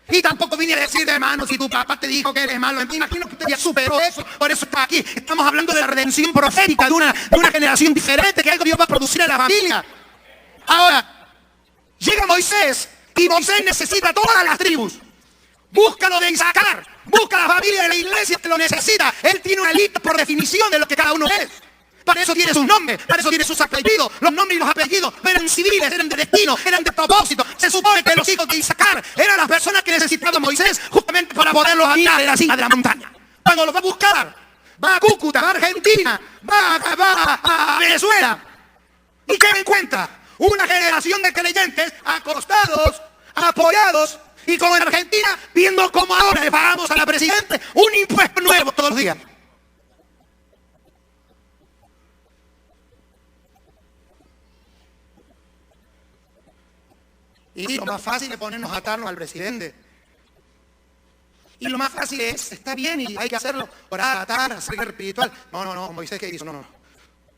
Y tampoco vine a decir, hermano, si tu papá te dijo que eres malo. Me imagino que usted ya superó eso, por eso está aquí. Estamos hablando de la redención profética de una generación diferente, que algo Dios va a producir en la familia. Ahora, llega Moisés, y Moisés necesita todas las tribus. Búscalo de Isaacar, busca la familia de la iglesia que lo necesita. Él tiene una lista por definición de lo que cada uno es. Para eso tiene sus nombres, para eso tiene sus apellidos. Los nombres y los apellidos eran civiles, eran de destino, eran de propósito. Se supone que los hijos de Isaacar eran las personas que necesitaba Moisés justamente para poderlos guiar de la cima de la montaña. Cuando los va a buscar, va a Cúcuta, va a Argentina, va a Venezuela. ¿Y qué encuentra? Una generación de creyentes acostados, apoyados, y como en Argentina, viendo cómo ahora le pagamos a la presidenta un impuesto nuevo todos los días. Y lo más fácil es ponernos a atarnos al presidente. Y lo más fácil es, está bien y hay que hacerlo, orar, atar, hacer guerra espiritual. No, Moisés, ¿qué hizo? No.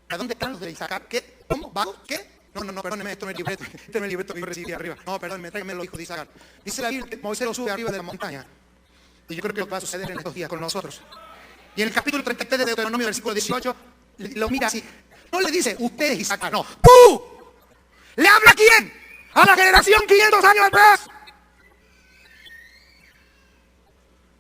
¿A dónde están los de Isaacar? ¿Qué? ¿Cómo? ¿Vagos? ¿Qué? No, perdóneme, esto no es el libreto. Este no es el libreto que yo recibí arriba. No, perdóneme, tráigame los hijos de Isaacar. Dice la Biblia que Moisés lo sube arriba de la montaña. Y yo creo que lo que va a suceder en estos días con nosotros. Y en el capítulo 33 de Deuteronomio, versículo 18, lo mira así. No le dice, ustedes Isaacar, no. ¡Tú! ¿Le habla a quién? A la generación 500 años atrás.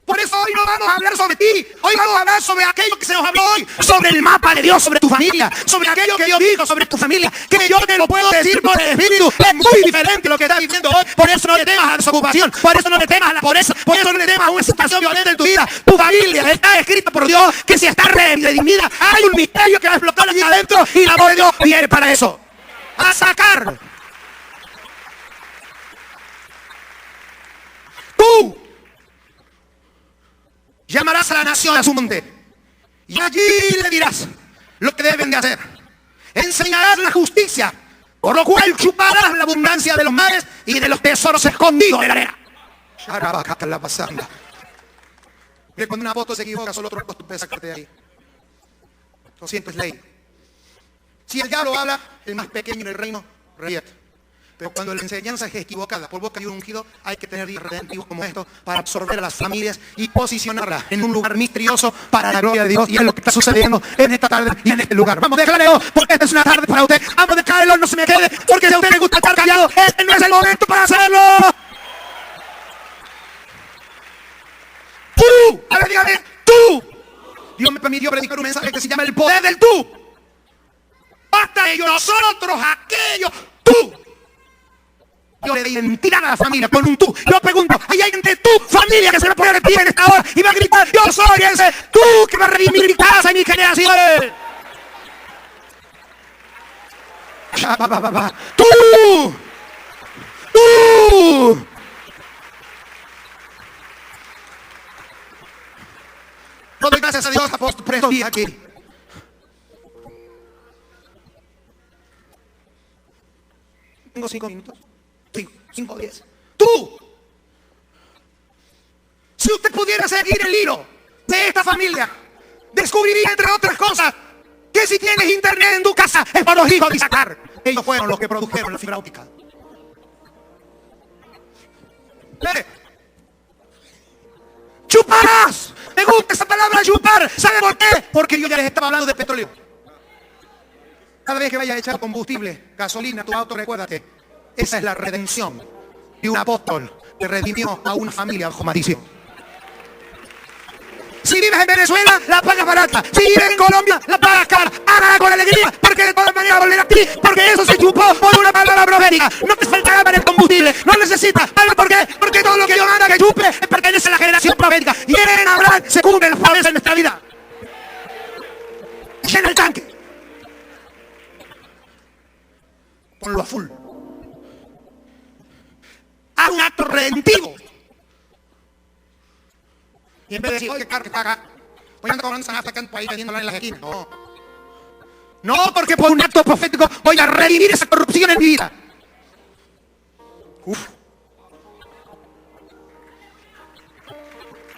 Por eso hoy no vamos a hablar sobre ti. Hoy vamos a hablar sobre aquello que se nos habló hoy. Sobre el mapa de Dios, sobre tu familia. Sobre aquello que Dios dijo sobre tu familia. Que yo te lo puedo decir por el Espíritu. Es muy diferente lo que estás viviendo hoy. Por eso no le temas a la desocupación. Por eso no le temas a la pobreza. Por eso no le temas a una situación violenta en tu vida. Tu familia está escrita por Dios. Que si está redimida, hay un misterio que va a explotar allí adentro. Y la voz de Dios viene para eso. A sacar. Tú llamarás a la nación a su monte y allí le dirás lo que deben de hacer. Enseñarás la justicia, por lo cual chuparás la abundancia de los mares y de los tesoros escondidos de la arena. Mire, cuando un apóstol se equivoca, solo otro apóstol puede sacarte de ahí. Lo siento, es ley. Si el diablo habla, el más pequeño en el reino revierte. Pero cuando la enseñanza es equivocada por boca de un ungido, hay que tener días redentivos como estos para absorber a las familias y posicionarlas en un lugar misterioso para la gloria de Dios. Y es lo que está sucediendo en esta tarde y en este lugar. Vamos, déjale, porque esta es una tarde para usted. Vamos, déjale, no se me quede, porque si a usted le gusta estar callado, este no es el momento para hacerlo. Tú, a ver, dígame, tú. Dios me permitió predicar un mensaje que se llama el poder del tú. Basta ellos, nosotros, aquellos, tú. Yo le doy identidad a la familia con un tú. Yo pregunto, ¿hay alguien de tu familia que se va a poner de pie en esta hora y va a gritar, yo soy ese tú que va a redimir mi casa y mi generación? ¡Tú! ¡Tú! No doy gracias a Dios, apóstol, por estos días aquí. Tengo 5 minutos. 5 o 10. Tú, si usted pudiera seguir el hilo de esta familia, descubriría entre otras cosas que si tienes internet en tu casa es para los hijos de Isaacar. Ellos fueron los que produjeron la fibra óptica. Chuparás. Me gusta esa palabra chupar. ¿Sabe por qué? Porque yo ya les estaba hablando de petróleo. Cada vez que vayas a echar combustible, gasolina, tu auto, recuérdate. Esa es la redención de un apóstol que redimió a una familia bajo maldición. Si vives en Venezuela, la pagas barata. Si vives en Colombia, la pagas cara. Hágala con alegría, porque de todas maneras volverá a ti. Porque eso se chupó por una palabra profética. No te faltará para el combustible. No necesitas. ¿Sabes por qué? Porque todo lo que Dios manda que chupe es pertenece a la generación profética. Y en Abraham se cumplen las promesas en nuestra vida. Llena el tanque. Ponlo a full. Haz un acto redentivo. Y en vez de decir, oye, carro que paga, voy a andar cobrando hasta acá por ahí vendiéndola en las esquinas. No. No, porque por un acto profético voy a redimir esa corrupción en mi vida. Uf.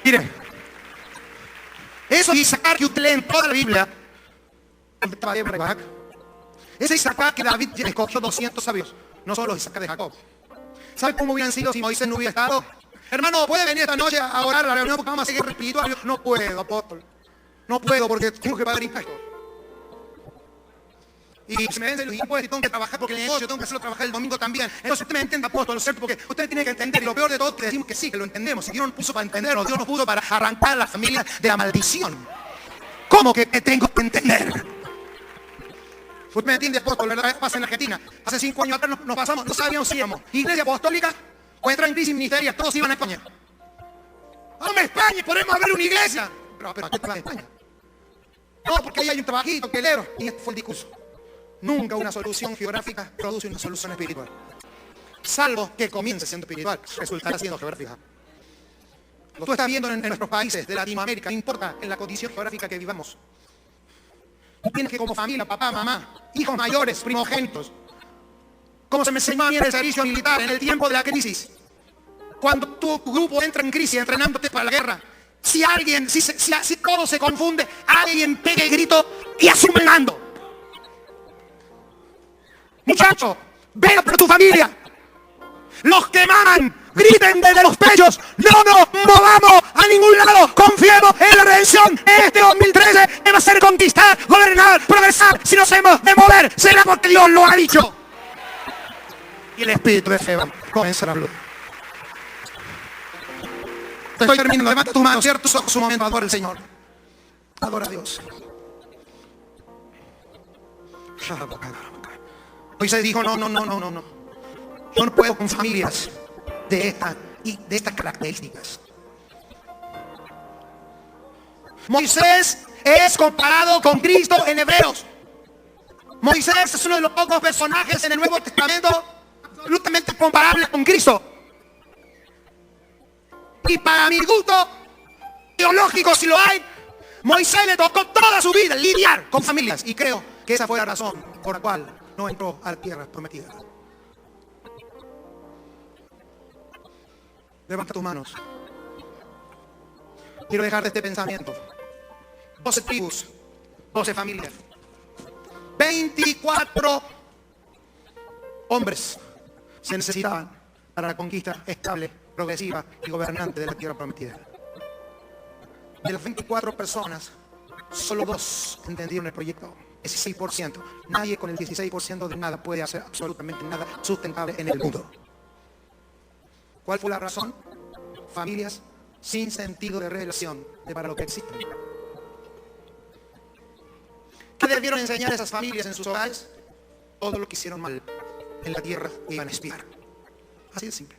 Miren, eso de Isaacar que usted lee en toda la Biblia, Ese Isaac que David escogió 200 sabios, no solo los Isaac de Jacob. ¿Sabe cómo hubieran sido si Moisés no hubiera estado? Hermano, ¿puede venir esta noche a orar a la reunión porque vamos a seguir espiritual? No puedo, apóstol. No puedo porque tengo que pagar impuestos. Y si me vencen los impuestos y tengo que trabajar porque el negocio tengo que hacerlo trabajar el domingo también. Entonces usted me entiende, apóstol, ¿no es cierto? Porque usted tiene que entender, y lo peor de todo es que decimos que sí, que lo entendemos. Y Dios nos puso para entenderlo, Dios nos puso para arrancar a la familia de la maldición. ¿Cómo que me tengo que entender? Usted me entiende, apóstol, ¿verdad? Pasa en Argentina. Hace 5 años atrás nos pasamos, no sabíamos si íbamos iglesia apostólica o entrar en crisis ministerial, todos iban a España. ¡Hombre, España! ¡Podemos abrir una iglesia! Pero ¿a qué te vas a España? No, porque ahí hay un trabajito que leo. Y este fue el discurso. Nunca una solución geográfica produce una solución espiritual. Salvo que comience siendo espiritual, resultará siendo geográfica. Lo tú estás viendo en nuestros países de Latinoamérica, no importa en la condición geográfica que vivamos. Tienes que como familia, papá, mamá, hijos mayores, primogénitos, como se me enseñó a mí en el servicio militar, en el tiempo de la crisis, cuando tu grupo entra en crisis, entrenándote para la guerra, si todo se confunde, alguien pegue el grito y asume el mando. Muchachos, vela por tu familia. Los que maman, griten desde los pechos. No nos movamos a ningún lado. Confiemos en la redención. Este 2013 debe ser conquistar, gobernar, progresar. Si nos hemos de mover, será porque Dios lo ha dicho. Y el espíritu de fe va a comenzar a hablar. Te estoy terminando. Levanta tus manos, cierra tus ojos un momento. Adora al Señor. Adora a Dios. Moisés dijo, no. Yo no puedo con familias de estas características. Moisés es comparado con Cristo en Hebreos. Moisés es uno de los pocos personajes en el Nuevo Testamento absolutamente comparable con Cristo. Y para mi gusto teológico, si lo hay, Moisés le tocó toda su vida lidiar con familias. Y creo que esa fue la razón por la cual no entró a la tierra prometida. Levanta tus manos. Quiero dejarte este pensamiento. 12 tribus, 12 familias, 24 hombres se necesitaban para la conquista estable, progresiva y gobernante de la tierra prometida. De las 24 personas, solo 2 entendieron el proyecto. 16%. Nadie con el 16% de nada puede hacer absolutamente nada sustentable en el mundo. ¿Cuál fue la razón? Familias sin sentido de relación de para lo que existen. ¿Qué debieron enseñar a esas familias en sus hogares? Todo lo que hicieron mal en la tierra que iban a espiar. Así de simple.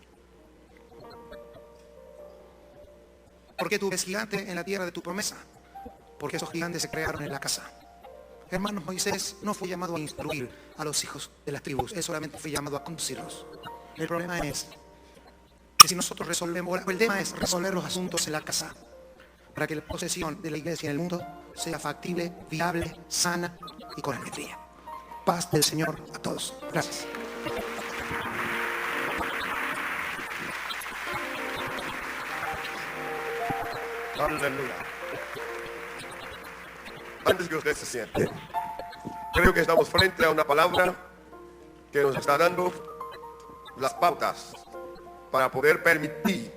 ¿Por qué tú ves gigante en la tierra de tu promesa? Porque esos gigantes se crearon en la casa. Hermanos, Moisés no fue llamado a instruir a los hijos de las tribus, él solamente fue llamado a conducirlos. El problema es que si nosotros resolvemos, el tema es resolver los asuntos en la casa, para que la posesión de la iglesia en el mundo sea factible, viable, sana y con alegría. Paz del Señor a todos. Gracias. Aleluya. Antes que usted se siente, creo que estamos frente a una palabra que nos está dando las pautas para poder permitir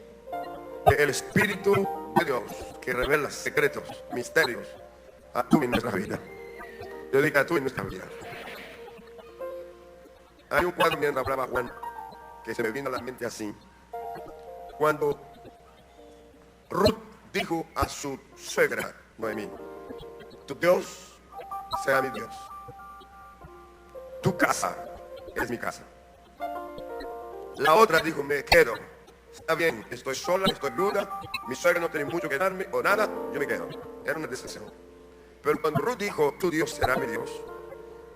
que el Espíritu de Dios, que revela secretos, misterios, actúe en nuestra vida. Yo digo, actúe en nuestra vida. Hay un cuadro mientras hablaba Juan que se me vino a la mente así. Cuando Ruth dijo a su suegra, Noemí, tu Dios sea mi Dios. Tu casa es mi casa. La otra dijo, me quedo. Está bien, estoy sola, estoy viuda, mi suegra no tiene mucho que darme o nada, yo me quedo. Era una decisión. Pero cuando Ruth dijo, tu Dios será mi Dios,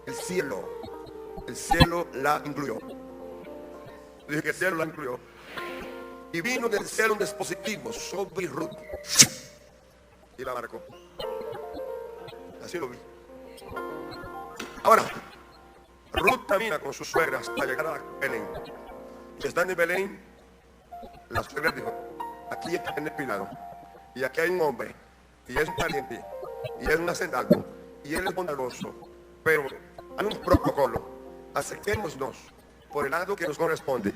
el cielo la incluyó. Dije que el cielo la incluyó. Y vino del cielo un dispositivo sobre Ruth y la marcó. Así lo vi. Ahora, Ruth camina con sus suegras hasta llegar a Belén. Y están en Belén, la suegra dijo, aquí está en el pilado, y aquí hay un hombre, y es un pariente, y es un hacendado, y él es bondadoso, pero Hay un protocolo. Acerquémonos por el lado que nos corresponde,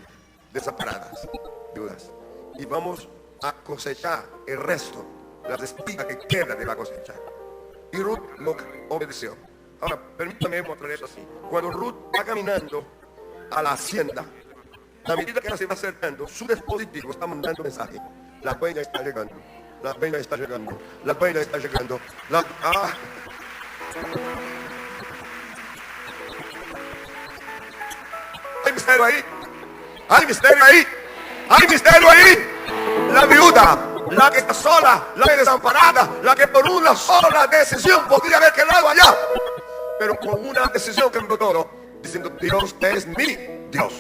desamparadas, viudas, y vamos a cosechar el resto, las espigas que quedan de la cosecha. Y Ruth lo obedeció. Ahora, permítame mostrar eso así. Cuando Ruth va caminando a la hacienda, a medida que ella se va acercando, su dispositivo está mandando mensaje. La dueña está llegando. La dueña está llegando. La dueña está llegando. Hay misterio ahí. Hay misterio ahí. Hay misterio ahí. La viuda, la que está sola, la que desamparada, la que por una sola decisión podría haber quedado allá, pero con una decisión cambió todo, diciendo: Dios es mi Dios.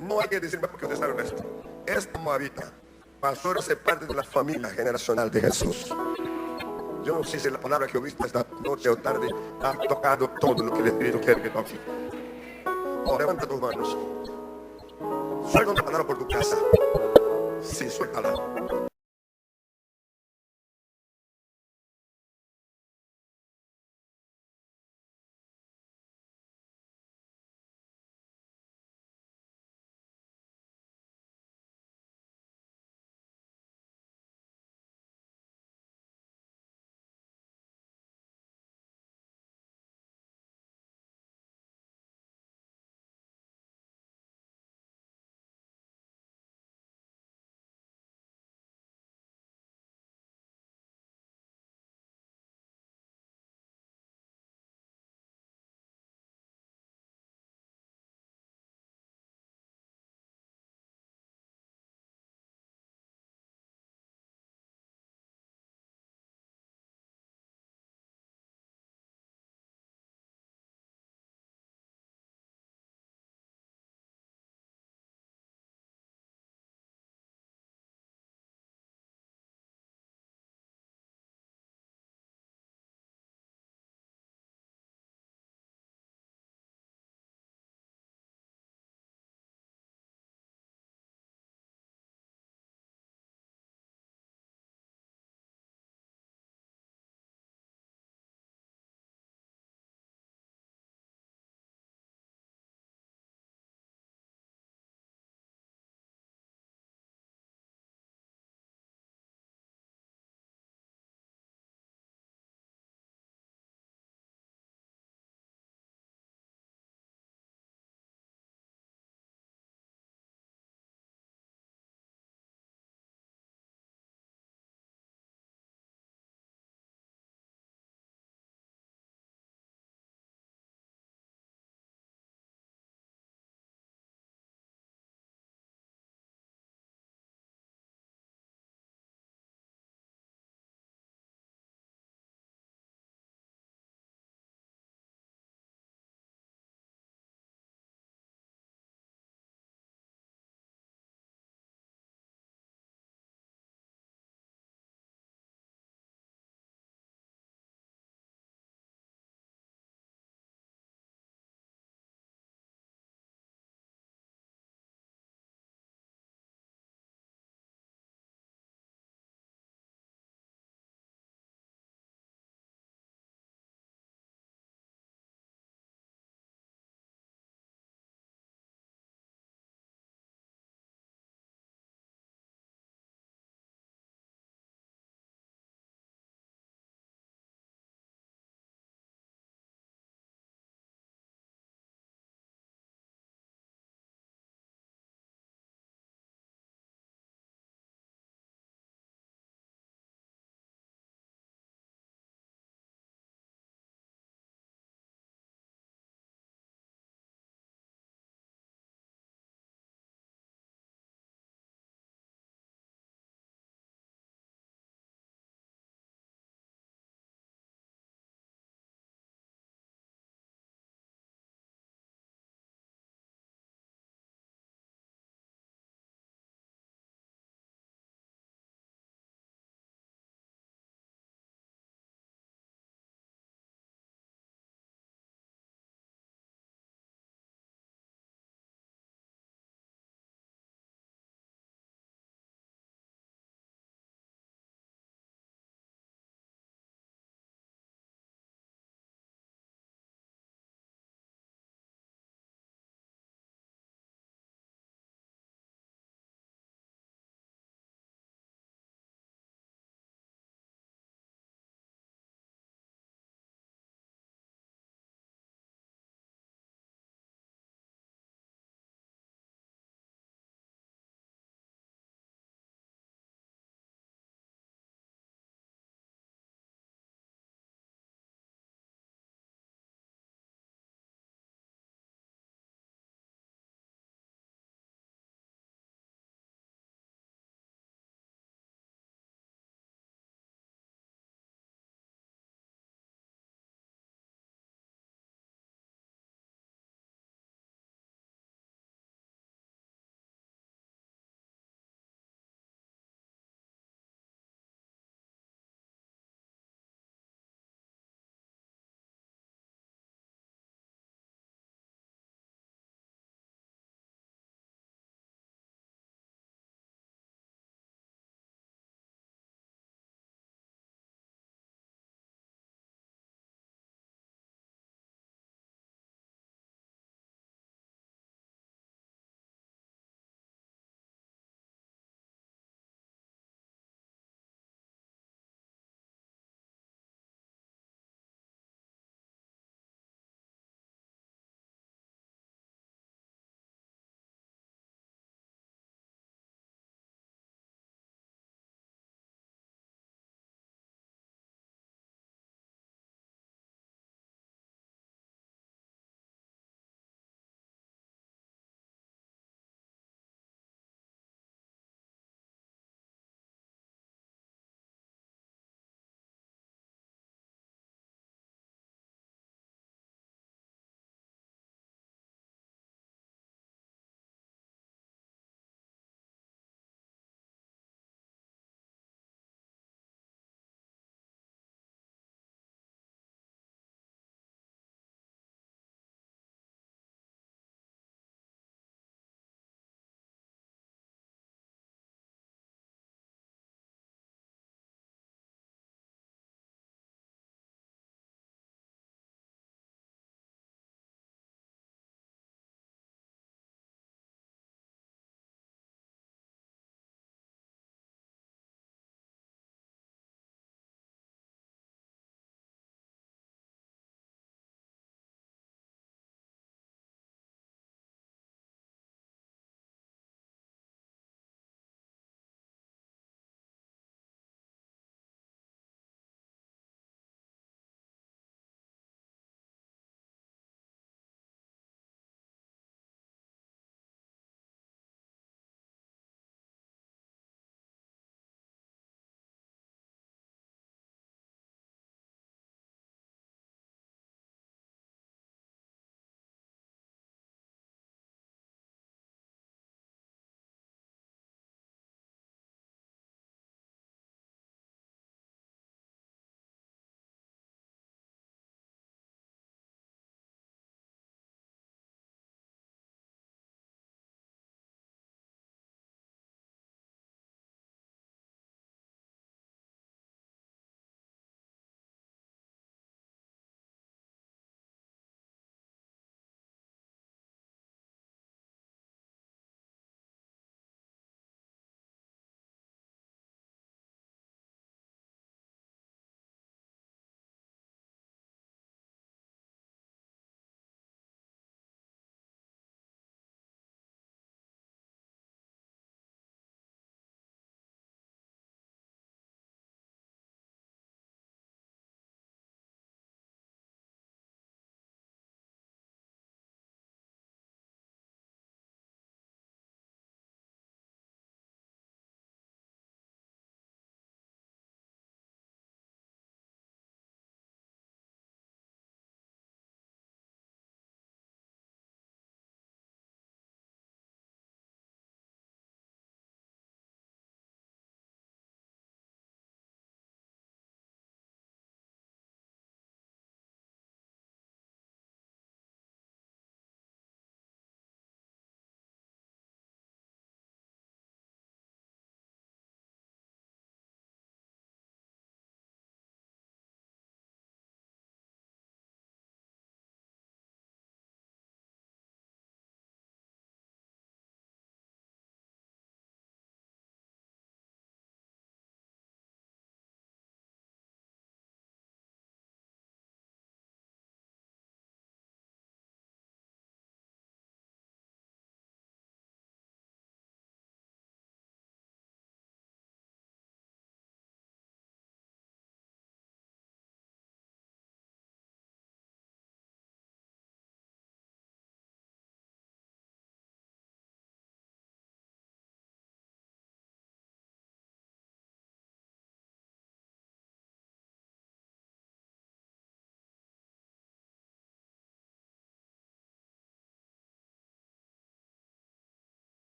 No hay que decirme porque usted sabe esto. Esta moabita pasó a ser parte de la familia generacional de Jesús. Yo no sé si la palabra que he visto esta noche o tarde ha tocado todo lo que el Espíritu quiere que toque. Oh, levanta tus manos. Suelta una palabra por tu casa. Sí, suéltala.